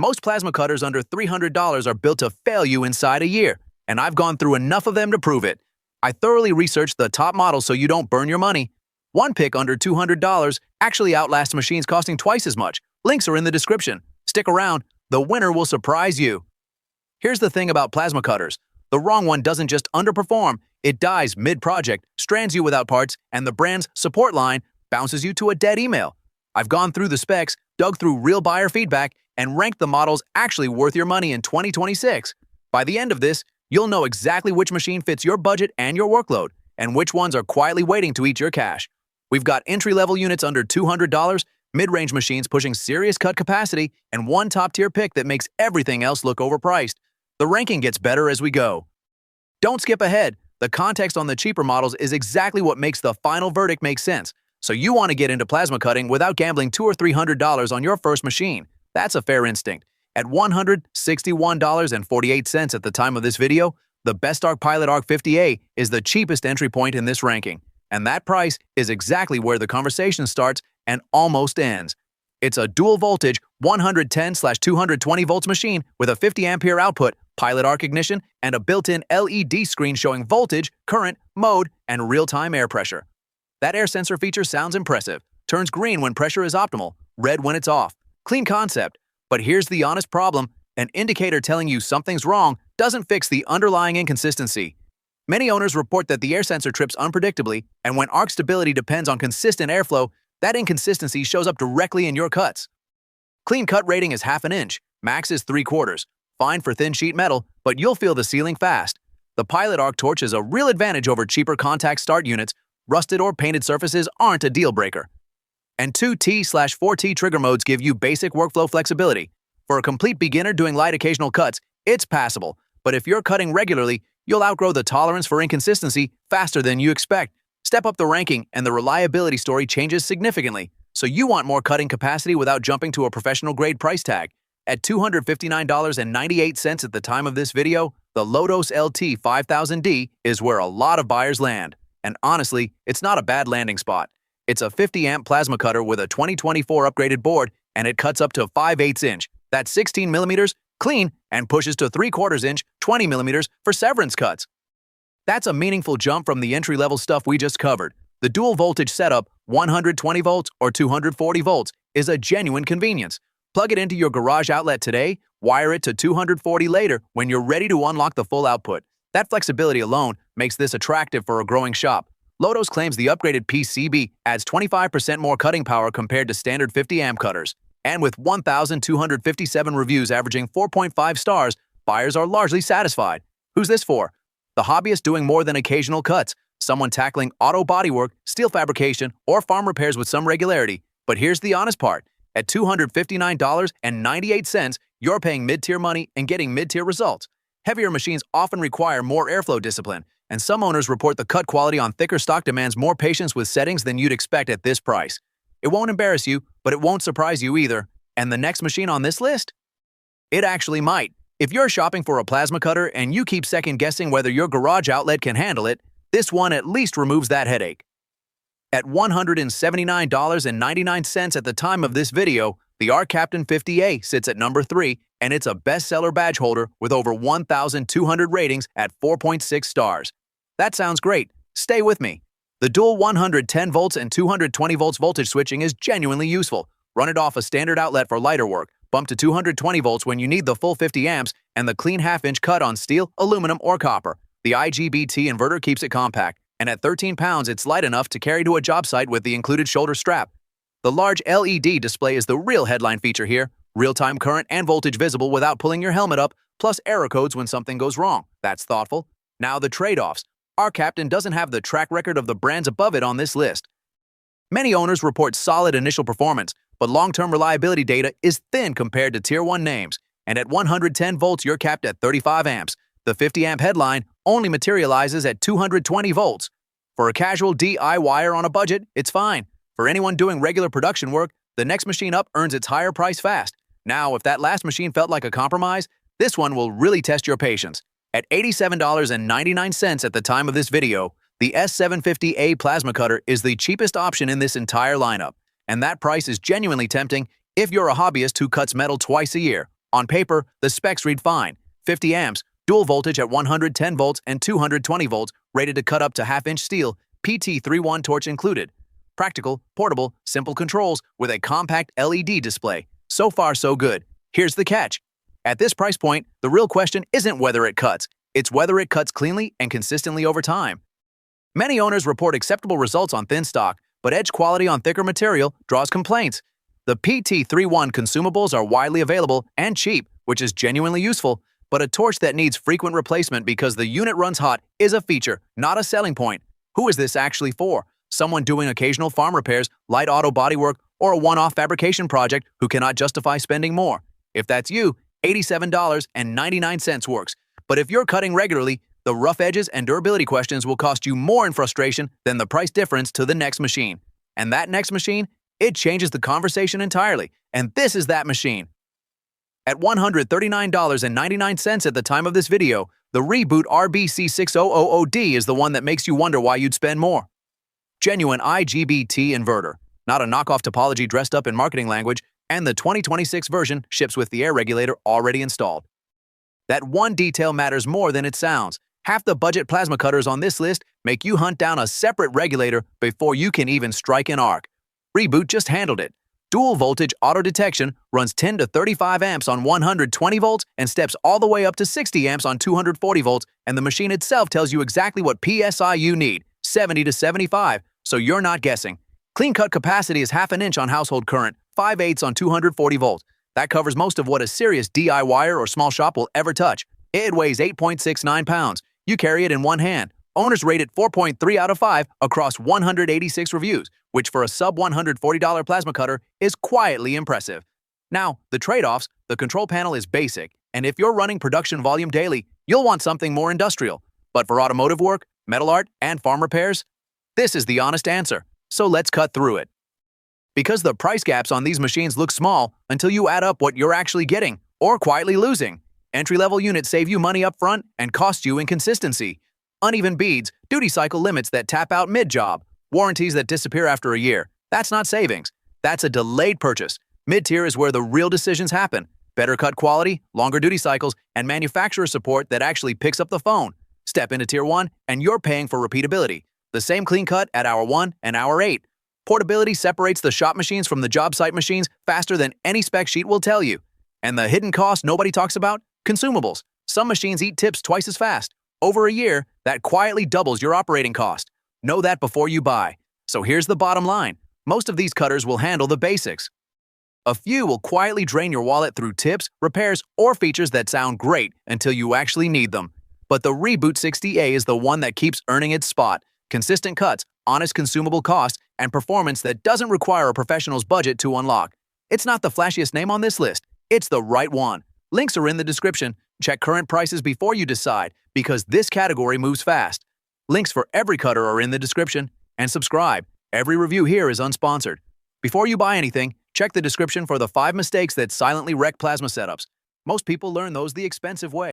Most plasma cutters under $300 are built to fail you inside a year, and I've gone through enough of them to prove it. I thoroughly researched the top models so you don't burn your money. One pick under $200 actually outlasts machines costing twice as much. Links are in the description. Stick around, the winner will surprise you. Here's the thing about plasma cutters. The wrong one doesn't just underperform, it dies mid-project, strands you without parts, and the brand's support line bounces you to a dead email. I've gone through the specs, dug through real buyer feedback, and ranked the models actually worth your money in 2026. By the end of this, you'll know exactly which machine fits your budget and your workload, and which ones are quietly waiting to eat your cash. We've got entry-level units under $200, mid-range machines pushing serious cut capacity, and one top-tier pick that makes everything else look overpriced. The ranking gets better as we go. Don't skip ahead. The context on the cheaper models is exactly what makes the final verdict make sense. So you want to get into plasma cutting without gambling $200 or $300 on your first machine. That's a fair instinct. At $161.48 at the time of this video, the Best Arc Pilot Arc 50A is the cheapest entry point in this ranking. And that price is exactly where the conversation starts and almost ends. It's a dual voltage 110/220 volts machine with a 50 ampere output, pilot arc ignition, and a built-in LED screen showing voltage, current, mode, and real-time air pressure. That air sensor feature sounds impressive. Turns green when pressure is optimal, red when it's off. Clean concept. But here's the honest problem. An indicator telling you something's wrong doesn't fix the underlying inconsistency. Many owners report that the air sensor trips unpredictably, and when arc stability depends on consistent airflow, that inconsistency shows up directly in your cuts. Clean cut rating is 1/2 inch, max is 3/4. Fine for thin sheet metal, but you'll feel the sealing fast. The Pilot Arc Torch is a real advantage over cheaper contact start units. Rusted or painted surfaces aren't a deal breaker. And 2T/4T trigger modes give you basic workflow flexibility. For a complete beginner doing light occasional cuts, it's passable. But if you're cutting regularly, you'll outgrow the tolerance for inconsistency faster than you expect. Step up the ranking and the reliability story changes significantly. So you want more cutting capacity without jumping to a professional grade price tag. At $259.98 at the time of this video, the Lotus LT 5000D is where a lot of buyers land. And honestly, it's not a bad landing spot. It's a 50 amp plasma cutter with a 2024 upgraded board, and it cuts up to 5/8 inch. That's 16 millimeters, clean, and pushes to 3/4 inch, 20 millimeters for severance cuts. That's a meaningful jump from the entry-level stuff we just covered. The dual voltage setup, 120 volts or 240 volts, is a genuine convenience. Plug it into your garage outlet today, wire it to 240 later when you're ready to unlock the full output. That flexibility alone makes this attractive for a growing shop. Lotus claims the upgraded PCB adds 25% more cutting power compared to standard 50 amp cutters. And with 1,257 reviews averaging 4.5 stars, buyers are largely satisfied. Who's this for? The hobbyist doing more than occasional cuts, someone tackling auto bodywork, steel fabrication, or farm repairs with some regularity. But here's the honest part. At $259.98, you're paying mid-tier money and getting mid-tier results. Heavier machines often require more airflow discipline, and some owners report the cut quality on thicker stock demands more patience with settings than you'd expect at this price. It won't embarrass you, but it won't surprise you either. And the next machine on this list? It actually might. If you're shopping for a plasma cutter and you keep second-guessing whether your garage outlet can handle it, this one at least removes that headache. At $179.99 at the time of this video, the Arc Captain 50A sits at number 3, and it's a bestseller badge holder with over 1,200 ratings at 4.6 stars. That sounds great. Stay with me. The dual 110 volts and 220 volts voltage switching is genuinely useful. Run it off a standard outlet for lighter work, bump to 220 volts when you need the full 50 amps, and the clean 1/2 inch cut on steel, aluminum, or copper. The IGBT inverter keeps it compact, and at 13 pounds it's light enough to carry to a job site with the included shoulder strap. The large LED display is the real headline feature here. Real-time current and voltage visible without pulling your helmet up, plus error codes when something goes wrong. That's thoughtful. Now the trade-offs. Our Captain doesn't have the track record of the brands above it on this list. Many owners report solid initial performance, but long-term reliability data is thin compared to Tier 1 names. And at 110 volts, you're capped at 35 amps. The 50 amp headline only materializes at 220 volts. For a casual DIYer on a budget, it's fine. For anyone doing regular production work, the next machine up earns its higher price fast. Now, if that last machine felt like a compromise, this one will really test your patience. At $87.99 at the time of this video, the S750A plasma cutter is the cheapest option in this entire lineup. And that price is genuinely tempting if you're a hobbyist who cuts metal twice a year. On paper, the specs read fine. 50 amps, dual voltage at 110 volts and 220 volts, rated to cut up to half-inch steel, PT31 torch included. Practical, portable, simple controls with a compact LED display. So far, so good. Here's the catch. At this price point, the real question isn't whether it cuts. It's whether it cuts cleanly and consistently over time. Many owners report acceptable results on thin stock, but edge quality on thicker material draws complaints. The PT31 consumables are widely available and cheap, which is genuinely useful, but a torch that needs frequent replacement because the unit runs hot is a feature, not a selling point. Who is this actually for? Someone doing occasional farm repairs, light auto bodywork, or a one-off fabrication project who cannot justify spending more. If that's you, $87.99 works. But if you're cutting regularly, the rough edges and durability questions will cost you more in frustration than the price difference to the next machine. And that next machine, it changes the conversation entirely. And this is that machine. At $139.99 at the time of this video, the Reboot RBC6000D is the one that makes you wonder why you'd spend more. Genuine IGBT inverter, not a knockoff topology dressed up in marketing language, and the 2026 version ships with the air regulator already installed. That one detail matters more than it sounds. Half the budget plasma cutters on this list make you hunt down a separate regulator before you can even strike an arc. Reboot just handled it. Dual voltage auto detection runs 10 to 35 amps on 120 volts and steps all the way up to 60 amps on 240 volts, and the machine itself tells you exactly what PSI you need, 70 to 75, so you're not guessing. Clean cut capacity is half an inch on household current, 5/8 on 240 volts. That covers most of what a serious DIYer or small shop will ever touch. It weighs 8.69 pounds. You carry it in one hand. Owners rate it 4.3 out of 5 across 186 reviews, which for a sub-$140 plasma cutter is quietly impressive. Now, the trade-offs, the control panel is basic, and if you're running production volume daily, you'll want something more industrial. But for automotive work, metal art, and farm repairs, this is the honest answer. So let's cut through it. Because the price gaps on these machines look small until you add up what you're actually getting or quietly losing. Entry-level units save you money up front and cost you inconsistency. Uneven beads, duty cycle limits that tap out mid-job, warranties that disappear after a year. That's not savings. That's a delayed purchase. Mid-tier is where the real decisions happen. Better cut quality, longer duty cycles, and manufacturer support that actually picks up the phone. Step into Tier 1, and you're paying for repeatability. The same clean cut at Hour 1 and Hour 8. Portability separates the shop machines from the job site machines faster than any spec sheet will tell you. And the hidden cost nobody talks about? Consumables. Some machines eat tips twice as fast. Over a year, that quietly doubles your operating cost. Know that before you buy. So here's the bottom line. Most of these cutters will handle the basics. A few will quietly drain your wallet through tips, repairs, or features that sound great until you actually need them. But the Reboot 60A is the one that keeps earning its spot. Consistent cuts, honest consumable costs, and performance that doesn't require a professional's budget to unlock. It's not the flashiest name on this list. It's the right one. Links are in the description. Check current prices before you decide, because this category moves fast. Links for every cutter are in the description. And subscribe. Every review here is unsponsored. Before you buy anything, check the description for the 5 mistakes that silently wreck plasma setups. Most people learn those the expensive way.